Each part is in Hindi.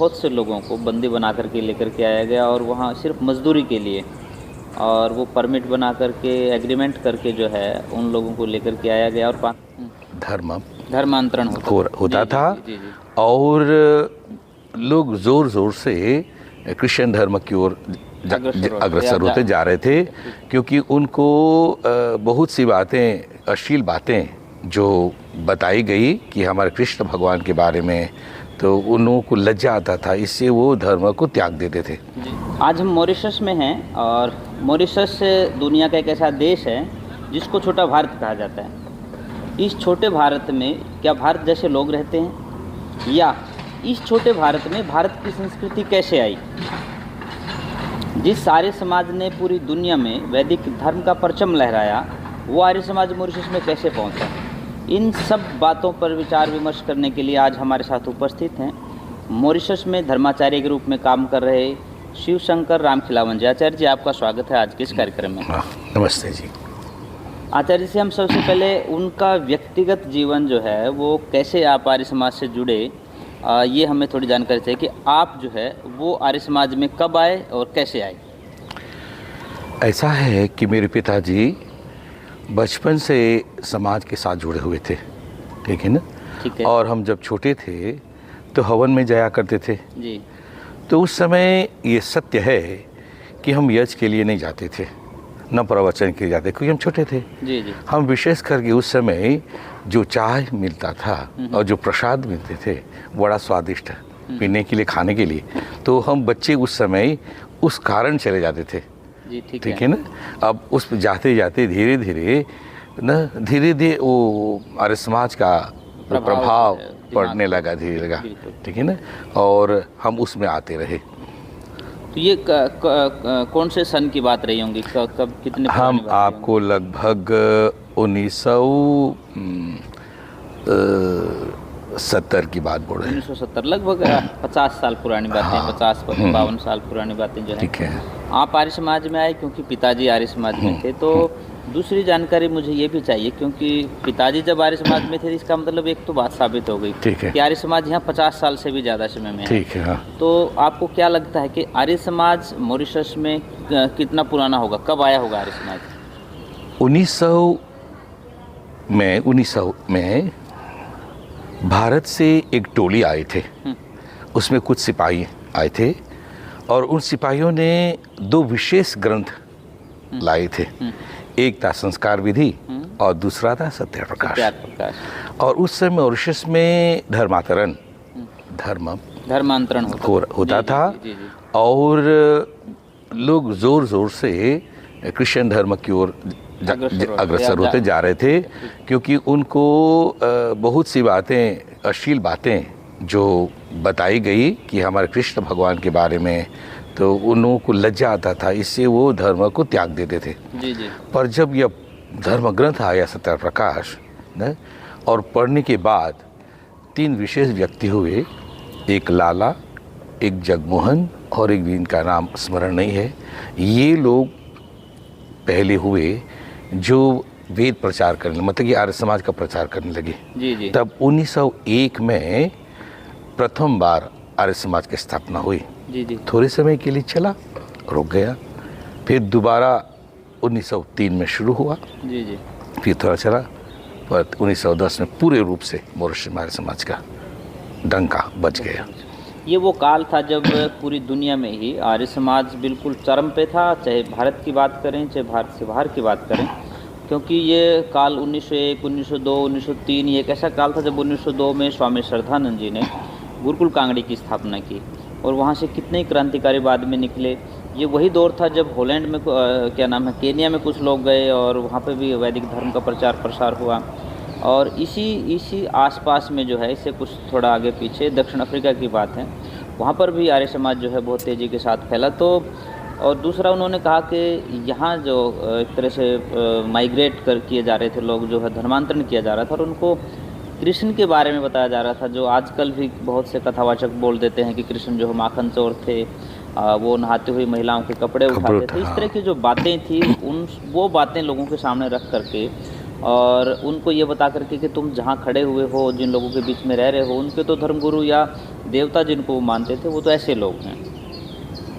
बहुत से लोगों को बंदी बना करके लेकर के आया गया और वहाँ सिर्फ मजदूरी के लिए, और वो परमिट बना करके एग्रीमेंट करके जो है उन लोगों को लेकर के आया गया और धर्मांतरण होता था। जी, जी, जी। और लोग ज़ोर ज़ोर से क्रिश्चियन धर्म की ओर अग्रसर होते जा रहे थे, क्योंकि उनको बहुत सी बातें, अश्लील बातें जो बताई गई कि हमारे कृष्ण भगवान के बारे में, तो उन लोगों को लज्जा आता था, इससे वो धर्म को त्याग देते थे। आज हम मॉरिशस में हैं और मॉरिशस दुनिया का एक ऐसा देश है जिसको छोटा भारत कहा जाता है। इस छोटे भारत में क्या भारत जैसे लोग रहते हैं, या इस छोटे भारत में भारत की संस्कृति कैसे आई? जिस आर्य समाज ने पूरी दुनिया में वैदिक धर्म का परचम लहराया, वो आर्य समाज मॉरिशस में कैसे पहुंचा? इन सब बातों पर विचार विमर्श करने के लिए आज हमारे साथ उपस्थित हैं मॉरिशस में धर्माचार्य के रूप में काम कर रहे शिव शंकर रामखिलावन जी। आचार्य जी, आपका स्वागत है आज के इस कार्यक्रम में। नमस्ते जी। आचार्य जी, हम सबसे पहले उनका व्यक्तिगत जीवन जो है वो कैसे आप आर्य समाज से जुड़े, ये हमें थोड़ी जानकारी चाहिए कि आप जो है वो आर्य समाज में कब आए और कैसे आए। ऐसा है कि मेरे पिताजी बचपन से समाज के साथ जुड़े हुए थे, ठीक है ना? ठीक है। और हम जब छोटे थे तो हवन में जाया करते थे जी। तो उस समय ये सत्य है कि हम यज्ञ के लिए नहीं जाते थे, न प्रवचन के लिए जाते, क्योंकि हम छोटे थे। जी जी। हम विशेष करके उस समय जो चाय मिलता था और जो प्रसाद मिलते थे बड़ा स्वादिष्ट पीने के लिए, खाने के लिए, तो हम बच्चे उस समय उस कारण चले जाते थे। जी, ठीक है ना? अब उस जाते जाते धीरे धीरे वो आर्य समाज का प्रभाव पड़ने लगा, धीरे लगा, ठीक है ना? और हम उसमें आते रहे। तो ये कौन से सन की बात रही होंगी, कब कितने? हम आपको लगभग 1970 की बात बोल रहे हैं। 1970, लगभग 50 साल पुरानी बातें, 50-52 साल पुरानी बातें जो है। ठीक है। आप आर्य समाज में आए क्योंकि पिताजी आर्य समाज में थे, तो दूसरी जानकारी मुझे ये भी चाहिए, क्योंकि पिताजी जब आर्य समाज में थे इसका मतलब एक तो बात साबित हो गई, ठीक है, कि आर्य समाज यहाँ 50 साल से भी ज़्यादा समय में है। ठीक है। हाँ। तो आपको क्या लगता है कि आर्य समाज मॉरिशस में कितना पुराना होगा, कब आया होगा आर्य समाज? 1900 में भारत से एक टोली आए थे, उसमें कुछ सिपाही आए थे और उन सिपाहियों ने 2 विशेष ग्रंथ लाए थे। एक था संस्कार विधि और दूसरा था सत्य प्रकाश। और उस समय मॉरिशस में धर्मांतरण होता था। और लोग ज़ोर ज़ोर से क्रिश्चियन धर्म की ओर अग्रसर होते जा रहे थे, क्योंकि उनको बहुत सी बातें, अश्लील बातें जो बताई गई कि हमारे कृष्ण भगवान के बारे में, तो उन लोगों को लज्जा आता था, इससे वो धर्म को त्याग देते थे। जी जी। पर जब यह धर्म ग्रंथ आया सत्य प्रकाश न, और पढ़ने के बाद 3 विशेष व्यक्ति हुए, एक लाला, एक जगमोहन और एक जिनका नाम स्मरण नहीं है। ये लोग पहले हुए जो वेद प्रचार करने, मतलब कि आर्य समाज का प्रचार करने लगे। जी जी। तब 1901 में प्रथम बार आर्य समाज की स्थापना हुई। जी जी। थोड़े समय के लिए चला, रुक गया, फिर दोबारा 1903 में शुरू हुआ। जी जी। फिर थोड़ा चला, पर 1910 में पूरे रूप से मॉरिशस आर्य समाज का डंका बज गया। ये वो काल था जब पूरी दुनिया में ही आर्य समाज बिल्कुल चरम पे था, चाहे भारत की बात करें चाहे भारत से बाहर की बात करें, क्योंकि ये काल 1901, 1902, 1903 ये एक ऐसा काल था जब 1902 में स्वामी श्रद्धानंद जी ने गुरुकुल कांगड़ी की स्थापना की और वहाँ से कितने ही क्रांतिकारी बाद में निकले। ये वही दौर था जब हॉलैंड में केन्या में कुछ लोग गए और वहाँ पे भी वैदिक धर्म का प्रचार प्रसार हुआ। और इसी आसपास में जो है, इससे कुछ थोड़ा आगे पीछे दक्षिण अफ्रीका की बात है, वहाँ पर भी आर्य समाज जो है बहुत तेज़ी के साथ फैला। तो और दूसरा उन्होंने कहा कि यहाँ जो एक तरह से माइग्रेट किए जा रहे थे लोग, जो है धर्मांतरण किया जा रहा था और उनको कृष्ण के बारे में बताया जा रहा था, जो आजकल भी बहुत से कथावाचक बोल देते हैं कि कृष्ण जो माखन चोर थे, वो नहाते हुए महिलाओं के कपड़े उठाते थे। इस तरह की जो बातें थी वो बातें लोगों के सामने रख करके और उनको ये बता करके कि तुम जहाँ खड़े हुए हो, जिन लोगों के बीच में रह रहे हो, उनके तो धर्मगुरु या देवता जिनको वो मानते थे वो तो ऐसे लोग हैं।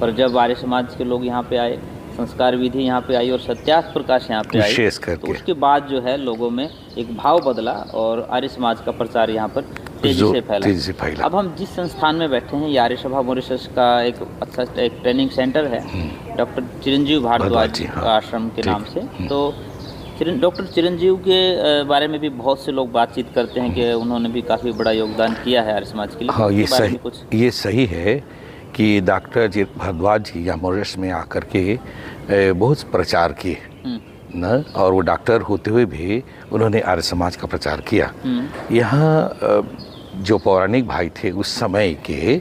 पर जब आर्य समाज के लोग यहाँ पे आए, संस्कार विधि यहाँ पे आई और सत्यार्थ प्रकाश यहाँ पे आई, विशेष तो करके उसके बाद जो है लोगों में एक भाव बदला और आर्य समाज का प्रचार यहाँ पर तेजी से फैला। अब हम जिस संस्थान में बैठे हैं, ये आर्य सभा मॉरिशस का एक अच्छा एक ट्रेनिंग सेंटर है, डॉक्टर चिरंजीव भारद्वाज आश्रम के नाम से। तो डॉक्टर चिरंजीव के बारे में भी बहुत से लोग बातचीत करते हैं कि उन्होंने भी काफ़ी बड़ा योगदान किया है आर्य समाज के लिए। हाँ, ये सही है कि डॉक्टर भारद्वाज जी यहाँ मॉरिशस में आकर के बहुत प्रचार किए न, और वो डॉक्टर होते हुए भी उन्होंने आर्य समाज का प्रचार किया। यहाँ जो पौराणिक भाई थे उस समय के,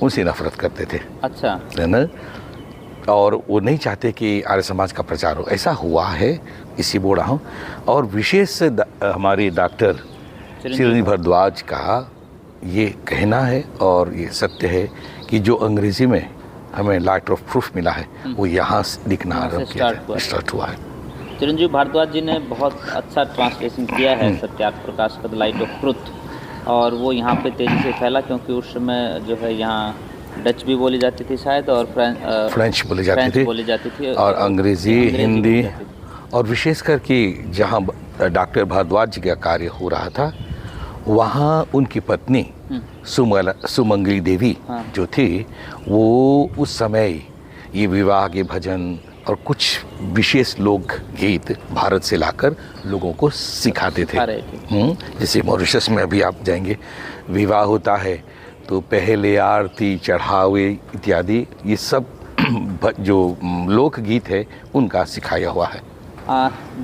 उनसे नफरत करते थे। अच्छा, है ना, और वो नहीं चाहते कि आर्य समाज का प्रचार हो। ऐसा हुआ है, इसी बोल रहा हूँ। और विशेष हमारे डॉक्टर चिरंजीव भारद्वाज का ये कहना है और ये सत्य है कि जो अंग्रेजी में हमें लाइट ऑफ प्रूफ मिला है वो यहाँ दिखना आरंभ किया, स्टार्ट हुआ है। चिरंजीव भारद्वाज जी ने बहुत अच्छा ट्रांसलेशन किया है सत्यार्थ प्रकाश का लाइट ऑफ ट्रुथ, और वो यहाँ पे तेज़ी से फैला क्योंकि उस समय जो है यहाँ डच भी बोली जाती थी शायद, और फ्रेंच बोली जाती थी और अंग्रेज़ी, हिंदी, और विशेषकर कि जहाँ डॉक्टर भारद्वाज जी का कार्य हो रहा था वहाँ उनकी पत्नी सुमंगली देवी जो थी, वो उस समय ये विवाह के भजन और कुछ विशेष लोक गीत भारत से लाकर लोगों को सिखाते थे। जैसे मॉरिशस में अभी आप जाएंगे, विवाह होता है तो पहले आरती चढ़ावे इत्यादि, ये सब जो लोक गीत है उनका सिखाया हुआ है।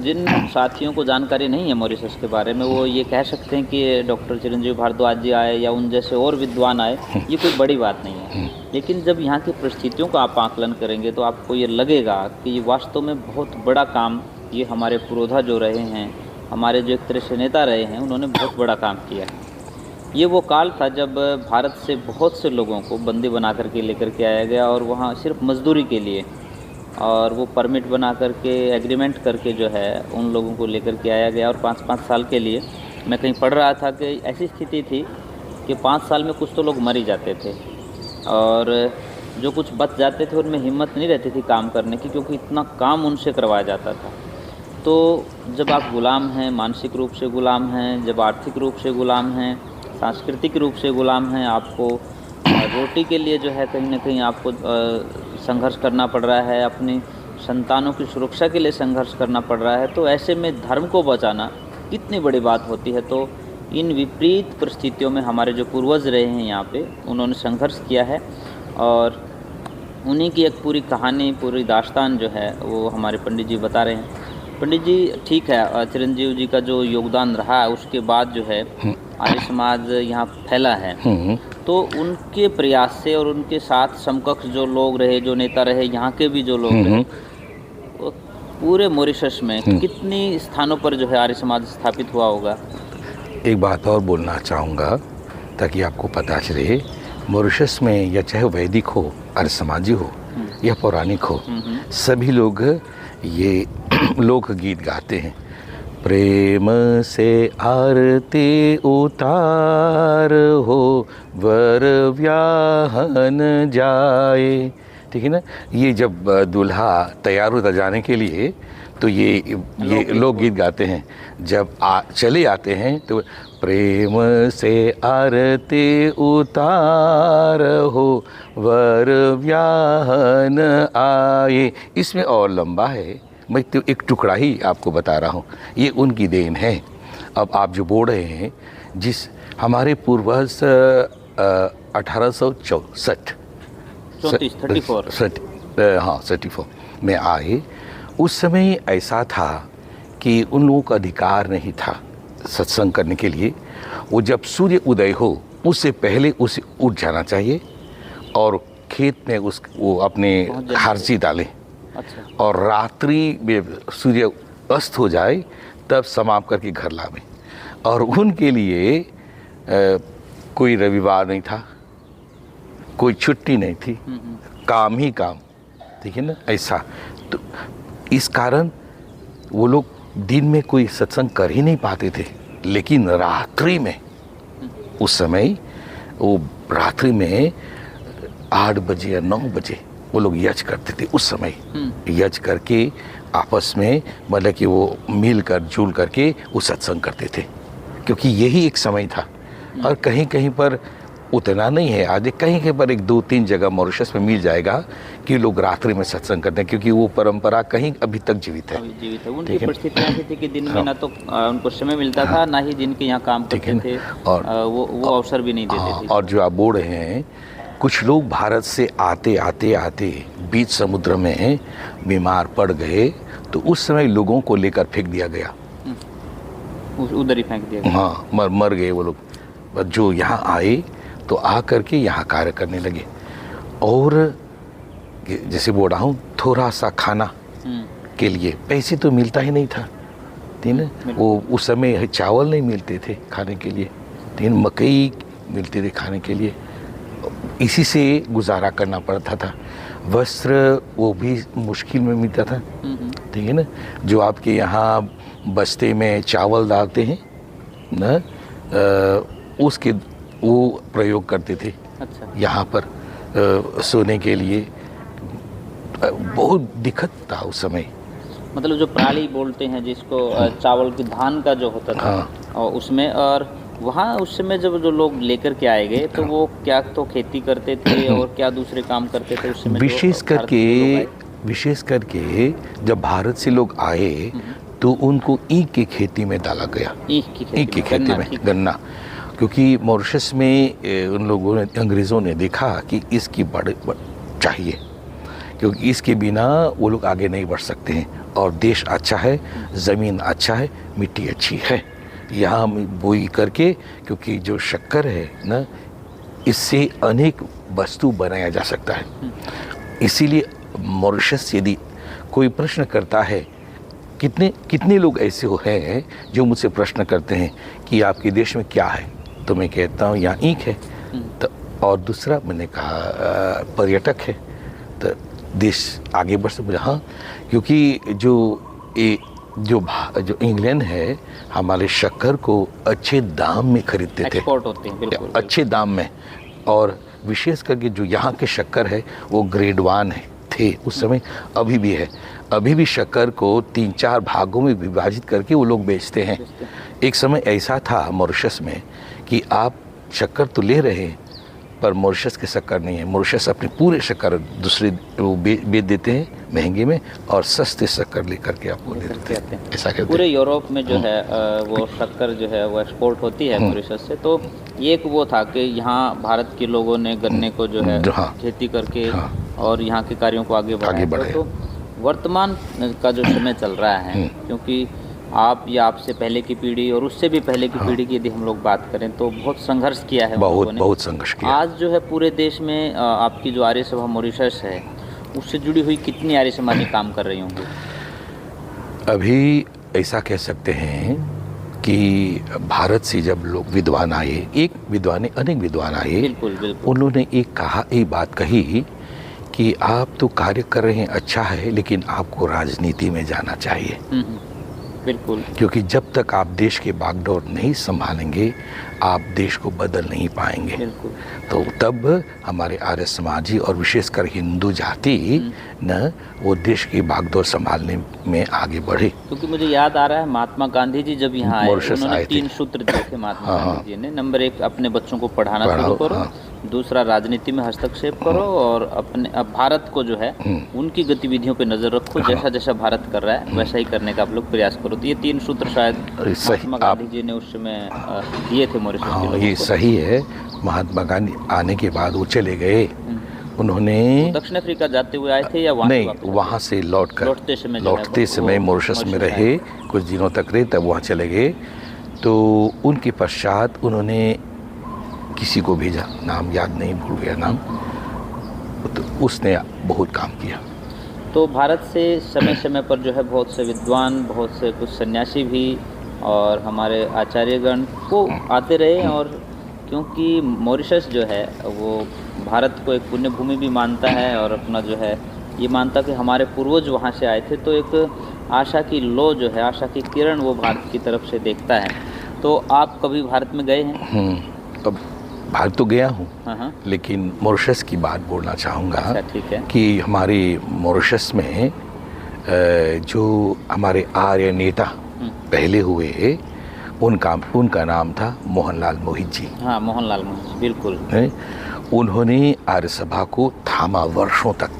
जिन साथियों को जानकारी नहीं है मॉरिशस के बारे में, वो ये कह सकते हैं कि डॉक्टर चिरंजीव भारद्वाज जी आए या उन जैसे और विद्वान आए, ये कोई बड़ी बात नहीं है। लेकिन जब यहाँ की परिस्थितियों का आप आकलन करेंगे तो आपको ये लगेगा कि ये वास्तव में बहुत बड़ा काम, ये हमारे पुरोधा जो रहे हैं, हमारे जो एक तरह से नेता रहे हैं, उन्होंने बहुत बड़ा काम किया है। ये वो काल था जब भारत से बहुत से लोगों को बंदी बना करके लेकर के आया गया और वहाँ सिर्फ मजदूरी के लिए, और वो परमिट बना करके एग्रीमेंट करके जो है उन लोगों को लेकर के आया गया। और 5-5 साल के लिए, मैं कहीं पढ़ रहा था कि ऐसी स्थिति थी कि 5 साल में कुछ तो लोग मर ही जाते थे, और जो कुछ बच जाते थे उनमें हिम्मत नहीं रहती थी काम करने की, क्योंकि इतना काम उनसे करवाया जाता था। तो जब आप गुलाम हैं, मानसिक रूप से गुलाम हैं, जब आर्थिक रूप से गुलाम हैं, सांस्कृतिक रूप से गुलाम हैं, आपको रोटी के लिए जो है कहीं ना कहीं आपको संघर्ष करना पड़ रहा है, अपनी संतानों की सुरक्षा के लिए संघर्ष करना पड़ रहा है, तो ऐसे में धर्म को बचाना कितनी बड़ी बात होती है। तो इन विपरीत परिस्थितियों में हमारे जो पूर्वज रहे हैं यहाँ पे, उन्होंने संघर्ष किया है, और उन्हीं की एक पूरी कहानी, पूरी दास्तान जो है वो हमारे पंडित जी बता रहे हैं। पंडित जी, ठीक है, चिरंजीव जी का जो योगदान रहा है उसके बाद जो है आर्य समाज यहाँ फैला है, तो उनके प्रयास से और उनके साथ समकक्ष जो लोग रहे, जो नेता रहे, यहाँ के भी जो लोग रहे, पूरे मॉरिशस में कितनी स्थानों पर जो है आर्य समाज स्थापित हुआ होगा। एक बात और बोलना चाहूँगा ताकि आपको पता चले, मॉरिशस में या चाहे वैदिक हो, आर्य समाजी हो या पौराणिक हो, सभी लोग ये लोकगीत गाते हैं। प्रेम से आरती उतार हो, वर व्याहन जाए, ठीक है ना। ये जब दूल्हा तैयार होता जाने के लिए तो ये लोकगीत गाते हैं। जब चले आते हैं तो प्रेम से आरती उतार हो, वर व्याहन आए। इसमें और लंबा है, मैं तो एक टुकड़ा ही आपको बता रहा हूँ, ये उनकी देन है। अब आप जो बोल रहे हैं, जिस हमारे पूर्वज 1834 में आए, उस समय ऐसा था कि उन लोगों का अधिकार नहीं था सत्संग करने के लिए। वो जब सूर्य उदय हो उससे पहले उसे उठ जाना चाहिए और खेत में वो अपने खारसी डालें। अच्छा। और रात्रि में सूर्य अस्त हो जाए तब समाप्त करके घर लावें। और उनके लिए कोई रविवार नहीं था, कोई छुट्टी नहीं थी, काम ही काम, ठीक है ना, ऐसा। तो इस कारण वो लोग दिन में कोई सत्संग कर ही नहीं पाते थे, लेकिन रात्रि में उस समय वो रात्रि में 8 बजे या 9 बजे वो लोग यज्ञ करते थे उस समय। यज्ञ करके आपस में मतलब कि वो मिल कर जुल करके वो सत्संग करते थे, क्योंकि यही एक समय था। और कहीं कहीं पर उतना नहीं है, आज कहीं कहीं पर 1-2-3 जगह मॉरिशस में मिल जाएगा कि लोग रात्रि में सत्संग करते हैं, क्योंकि वो परंपरा कहीं अभी तक जीवित है। जीवित है। उनकी परिस्थिति ऐसी थी कि दिन में ना तो उनको समय मिलता था, ना ही जिनके यहाँ काम करते थे और वो अवसर भी नहीं देते थे। और जो आप बोल रहे हैं, कुछ लोग भारत से आते बीच समुद्र में बीमार पड़ गए, तो उस समय लोगों को लेकर फेंक दिया गया, उधर ही फेंक दिया गया। हाँ, मर गए वो लोग। जो यहाँ आए तो आ करके यहाँ कार्य करने लगे। और जैसे बोल रहा हूँ, थोड़ा सा खाना के लिए पैसे तो मिलता ही नहीं था, ठीक है। वो उस समय चावल नहीं मिलते थे खाने के लिए, ठीक है, मकई मिलते थे खाने के लिए, इसी से गुजारा करना पड़ता था। वस्त्र वो भी मुश्किल में मिलता था, ठीक है ना। जो आपके यहाँ बस्ते में चावल डालते हैं ना, उसके वो प्रयोग करते थे। अच्छा। यहाँ पर सोने के लिए बहुत दिक्कत था उस समय। मतलब जो पराली बोलते हैं जिसको, चावल की धान का जो होता था, और उसमें, और वहाँ उस समय जब जो लोग लेकर के आए गए तो वो क्या तो खेती करते थे और क्या दूसरे काम करते थे उस समय। विशेष करके जब भारत से लोग आए तो उनको ईख की खेती में डाला गया। ईख की खेती में गन्ना, क्योंकि मॉरिशस में उन लोगों ने, अंग्रेज़ों ने देखा कि इसकी बढ़ चाहिए, क्योंकि इसके बिना वो लोग आगे नहीं बढ़ सकते हैं। और देश अच्छा है, ज़मीन अच्छा है, मिट्टी अच्छी है, यहाँ बोई करके, क्योंकि जो शक्कर है ना, इससे अनेक वस्तु बनाया जा सकता है। इसीलिए मॉरिशस, यदि कोई प्रश्न करता है, कितने लोग ऐसे हैं जो मुझसे प्रश्न करते हैं कि आपके देश में क्या है, तो मैं कहता हूँ यहाँ ईख है, तो और दूसरा मैंने कहा पर्यटक है, तो देश आगे बढ़ सकते। हाँ, क्योंकि जो इंग्लैंड है, हमारे शक्कर को अच्छे दाम में खरीदते थे, एक्सपोर्ट होते हैं, बिल्कुल अच्छे दाम में। और विशेष करके जो यहाँ के शक्कर है वो ग्रेड 1 थे उस समय, अभी भी है। अभी भी शक्कर को 3-4 भागों में विभाजित करके वो लोग बेचते हैं। एक समय ऐसा था मॉरिशस में कि आप शक्कर तो ले रहे हैं, पर मॉरिशस के शक्कर नहीं है। मॉरिशस अपने पूरे शक्कर दूसरे वो बेच देते हैं महंगे में, और सस्ते शक्कर लेकर के आपको दे देते हैं। ऐसा करते पूरे यूरोप में जो है वो शक्कर जो है वो एक्सपोर्ट होती है मॉरिशस से। तो ये एक वो था कि यहाँ भारत के लोगों ने गन्ने को जो है खेती करके और यहाँ के कार्यों को आगे बढ़ाया। तो वर्तमान का जो समय चल रहा है, क्योंकि आप या आपसे पहले की पीढ़ी और उससे भी पहले की पीढ़ी की यदि हम लोग बात करें तो बहुत संघर्ष किया है, बहुत संघर्ष किया। आज जो है पूरे देश में आपकी जो आर्य सभा मॉरिशस है, उससे जुड़ी हुई कितनी आर्य समाजी काम कर रही होंगी? अभी ऐसा कह सकते हैं कि भारत से जब लोग विद्वान आए, अनेक विद्वान आए, बिल्कुल। उन्होंने एक बात कही कि आप तो कार्य कर रहे हैं, अच्छा है, लेकिन आपको राजनीति में जाना चाहिए। बिल्कुल, क्योंकि जब तक आप देश के बागडोर नहीं संभालेंगे, आप देश को बदल नहीं पाएंगे। बिल्कुल। तो तब हमारे आर्य समाजी और विशेषकर हिंदू जाति न वो देश की बागडोर संभालने में आगे बढ़े। क्योंकि मुझे याद आ रहा है महात्मा गांधी जी जब यहाँ आए, उन्होंने 3 सूत्र दिए थे महात्मा गांधी जी ने। नंबर 1, अपने बच्चों को पढ़ाना शुरू करो। दूसरा, राजनीति में हस्तक्षेप करो, और अपने भारत को जो है उनकी गतिविधियों पे नजर रखो, जैसा जैसा भारत कर रहा है वैसा ही करने का आप लोग प्रयास करो। तो ये 3 सूत्र शायद महात्मा गांधी जी ने उस समय दिए थे मॉरिशस के लोगों को। ये सही है। महात्मा गांधी आने के बाद वो चले गए, उन्होंने दक्षिण अफ्रीका जाते हुए आए थे या नहीं, वहाँ से लौटते समय मॉरिशस में रहे, कुछ दिनों तक रहे, तब वहाँ चले गए। तो उनके पश्चात उन्होंने किसी को भेजा, नाम याद नहीं, भूल गया नाम, तो उसने बहुत काम किया। तो भारत से समय समय पर जो है बहुत से विद्वान, बहुत से कुछ सन्यासी भी और हमारे आचार्यगण वो आते रहे। और क्योंकि मॉरिशस जो है वो भारत को एक पुण्य भूमि भी मानता है, और अपना जो है ये मानता कि हमारे पूर्वज वहाँ से आए थे, तो एक आशा की लो जो है, आशा की किरण वो भारत की तरफ से देखता है। तो आप कभी भारत में गए हैं? भाग तो गया हूँ, हाँ। लेकिन मॉरिशस की बात बोलना चाहूँगा। अच्छा, ठीक है। कि हमारे मॉरिशस में जो हमारे आर्य नेता पहले हुए, उनका नाम था मोहनलाल मोहित जी। हाँ, मोहनलाल मोहित जी, बिल्कुल। उन्होंने आर्य सभा को थामा वर्षों तक।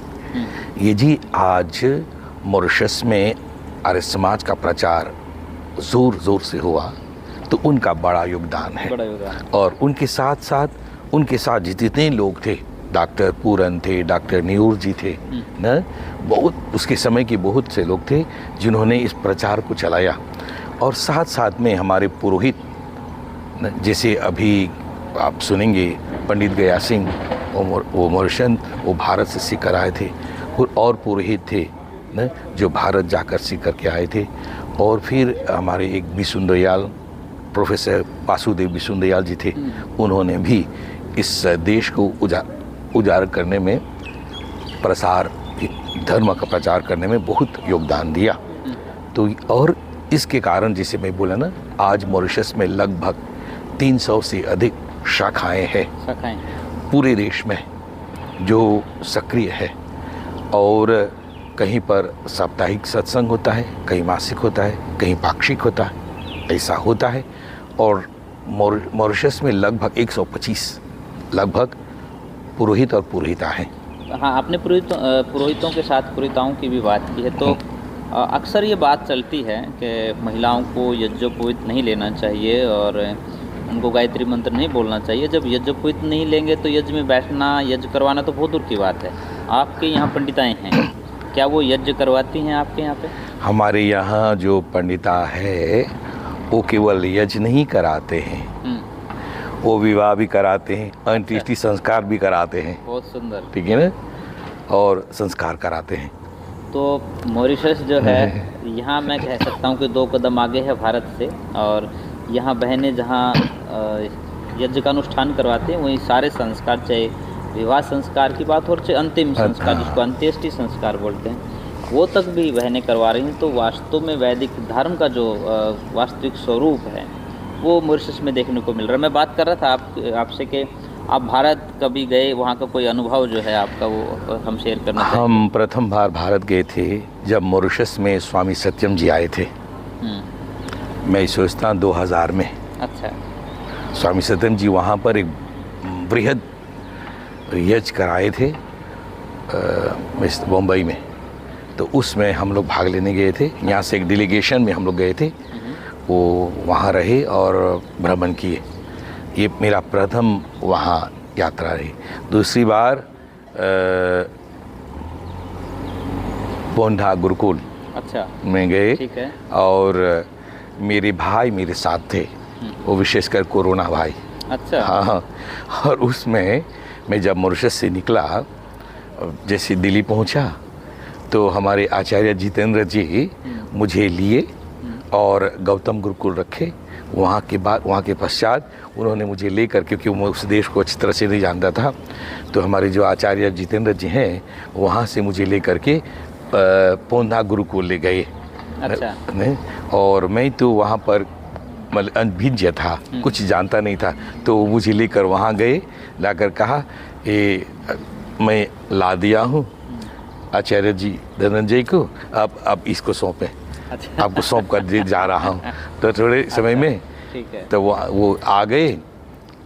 ये जी आज मॉरिशस में आर्य समाज का प्रचार जोर जोर से हुआ, तो उनका बड़ा योगदान है। और उनके साथ जितने लोग थे, डॉक्टर पूरन थे, डॉक्टर न्यूर जी थे न, बहुत उसके समय के बहुत से लोग थे जिन्होंने इस प्रचार को चलाया। और साथ साथ में हमारे पुरोहित, जैसे अभी आप सुनेंगे पंडित गया सिंह, वो मॉरिशन, वो भारत से सीख कर आए थे। और पुरोहित थे न, जो भारत जाकर सीख करके आए थे। और फिर हमारे एक बिसुंदरयाल, प्रोफेसर वासुदेव बिसुंदरयाल जी थे, उन्होंने भी इस देश को उजागर करने में, प्रसार धर्म का प्रचार करने में बहुत योगदान दिया। तो और इसके कारण, जैसे मैं बोला ना, आज मॉरिशस में लगभग 300 से अधिक शाखाएं हैं पूरे देश में जो सक्रिय है। और कहीं पर साप्ताहिक सत्संग होता है, कहीं मासिक होता है, कहीं पाक्षिक होता है, ऐसा होता है। और मॉरिशस में लगभग 125 पुरोहित और पुरोहिता हैं। हाँ, आपने पुरोहितों के साथ पुरोहिताओं की भी बात की है, तो अक्सर ये बात चलती है कि महिलाओं को यज्ञोपवीत नहीं लेना चाहिए और उनको गायत्री मंत्र नहीं बोलना चाहिए। जब यज्ञोपवीत नहीं लेंगे तो यज्ञ में बैठना, यज्ञ करवाना तो बहुत दूर की बात है। आपके यहाँ पंडिताएँ हैं, क्या वो यज्ञ करवाती हैं आपके यहाँ पे? हमारे यहाँ जो पंडिता है वो केवल यज्ञ नहीं कराते हैं, वो विवाह भी कराते हैं, अंत्येष्टि संस्कार भी कराते हैं। बहुत सुंदर, ठीक है ना, और संस्कार कराते हैं। तो मॉरिशस जो है, यहाँ मैं कह सकता हूँ कि 2 कदम आगे है भारत से। और यहाँ बहनें जहाँ यज्ञ का अनुष्ठान करवाते हैं, वहीं सारे संस्कार, चाहे विवाह संस्कार की बात हो, चाहे अंतिम संस्कार जिसको अंत्येष्टि संस्कार बोलते हैं, वो तक भी बहनें करवा रही हैं। तो वास्तव में वैदिक धर्म का जो वास्तविक स्वरूप है वो मॉरिशस में देखने को मिल रहा है। मैं बात कर रहा था आपसे कि आप भारत कभी गए, वहाँ का कोई अनुभव जो है आपका वो हम शेयर करना चाहते हैं। हम प्रथम बार भारत गए थे जब मॉरिशस में स्वामी सत्यम जी आए थे। मैं सोचता 2000 में। अच्छा। स्वामी सत्यम जी वहाँ पर एक बृहद यज्ञ कराए थे मुंबई में, तो उसमें हम लोग भाग लेने गए थे। यहाँ से एक डेलीगेशन में हम लोग गए थे, वो वहाँ रहे और भ्रमण किए। ये मेरा प्रथम वहाँ यात्रा रही। दूसरी बार पोंधा गुरुकुल में गए। ठीक है। और मेरे भाई मेरे साथ थे, वो विशेषकर कोरोना भाई। अच्छा। हाँ, और उसमें मैं जब मॉरिशस से निकला, जैसे दिल्ली पहुंचा, तो हमारे आचार्य जितेंद्र जी मुझे लिए और गौतम गुरुकुल रखे। वहाँ के पश्चात उन्होंने मुझे लेकर, क्योंकि मैं उस देश को अच्छी तरह से नहीं जानता था, तो हमारे जो आचार्य जितेंद्र जी हैं वहाँ से मुझे लेकर के पोंधा गुरुकुल ले गए। अच्छा। और मैं तो वहाँ पर मतलब अनभिज्ञ था, कुछ जानता नहीं था, तो मुझे लेकर वहाँ गए, लाकर कहा मैं ला दिया हूँ आचार्य जी धनंजय को, अब इसको सौंपें। अच्छा। आपको सौंप कर जा रहा हूँ। तो थोड़े समय में तो वो आ गए,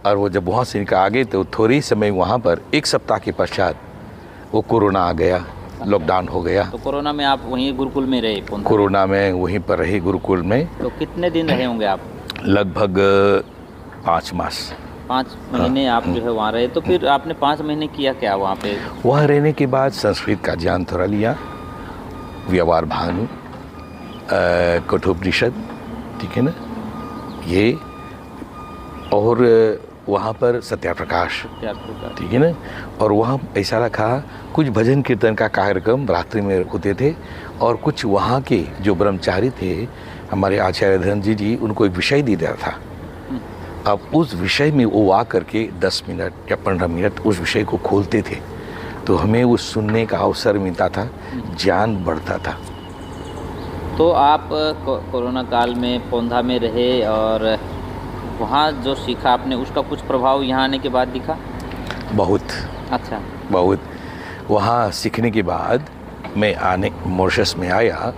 और वो जब वहाँ से आ गए तो थोड़ी समय वहाँ पर 1 सप्ताह के पश्चात वो कोरोना आ गया। लॉकडाउन हो गया। तो कोरोना में आप वहीं गुरुकुल में रहे? कोरोना में वहीं पर रहे गुरुकुल में। तो कितने दिन रहे होंगे आप? लगभग 5 मास। 5 महीने आप जो है वहाँ रहे। तो फिर आपने 5 महीने किया क्या वहाँ पे? वहाँ रहने के बाद संस्कृत का ज्ञान थोड़ा लिया, व्यवहार भानु, कठोपनिषद, ठीक है ना ये, और वहाँ पर सत्याप्रकाश, ठीक है ना। और वहाँ ऐसा रखा, कुछ भजन कीर्तन का कार्यक्रम रात्रि में होते थे, और कुछ वहाँ के जो ब्रह्मचारी थे हमारे आचार्य धनजी जी, उनको एक विषय दे दिया था। अब उस विषय में वो आ करके 10 मिनट या 15 मिनट उस विषय को खोलते थे, तो हमें वो सुनने का अवसर मिलता था, ज्ञान बढ़ता था। तो आप कोरोना काल में पोंधा में रहे और वहाँ जो सीखा आपने उसका कुछ प्रभाव यहाँ आने के बाद दिखा? बहुत अच्छा। बहुत। वहाँ सीखने के बाद मैं मॉरिशस में आया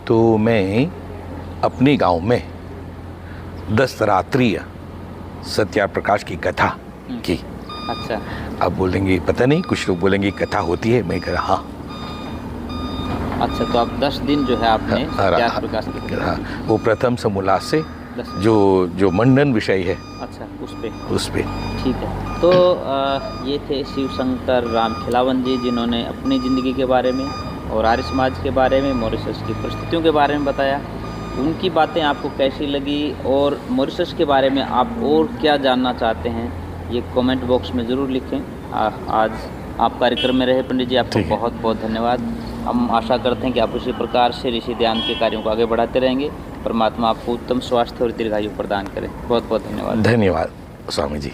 तो मैं अपने गांव में 10 रात्रि सत्याप्रकाश की कथा की। अच्छा। अब बोलेंगे पता नहीं, कुछ लोग बोलेंगे कथा होती है, मैं कह रहा हाँ। अच्छा, तो आप 10 दिन जो है आपने सत्याप्रकाश की कथा हाँ, की। वो प्रथम समोल्लास से 10 जो मंडन विषय है अच्छा, उस पे ठीक है। तो ये थे शिव शंकर राम खिलावन जी, जिन्होंने अपनी ज़िंदगी के बारे में और आर्य समाज के बारे में, मॉरिशस की परिस्थितियों के बारे में बताया। उनकी बातें आपको कैसी लगी और मॉरिशस के बारे में आप और क्या जानना चाहते हैं, ये कमेंट बॉक्स में ज़रूर लिखें। आज आप कार्यक्रम में रहे पंडित जी, आपको बहुत बहुत धन्यवाद। हम आशा करते हैं कि आप उसी प्रकार से ऋषि ध्यान के कार्यों को आगे बढ़ाते रहेंगे। परमात्मा आपको उत्तम स्वास्थ्य और दीर्घायु प्रदान करें। बहुत बहुत धन्यवाद। धन्यवाद स्वामी जी।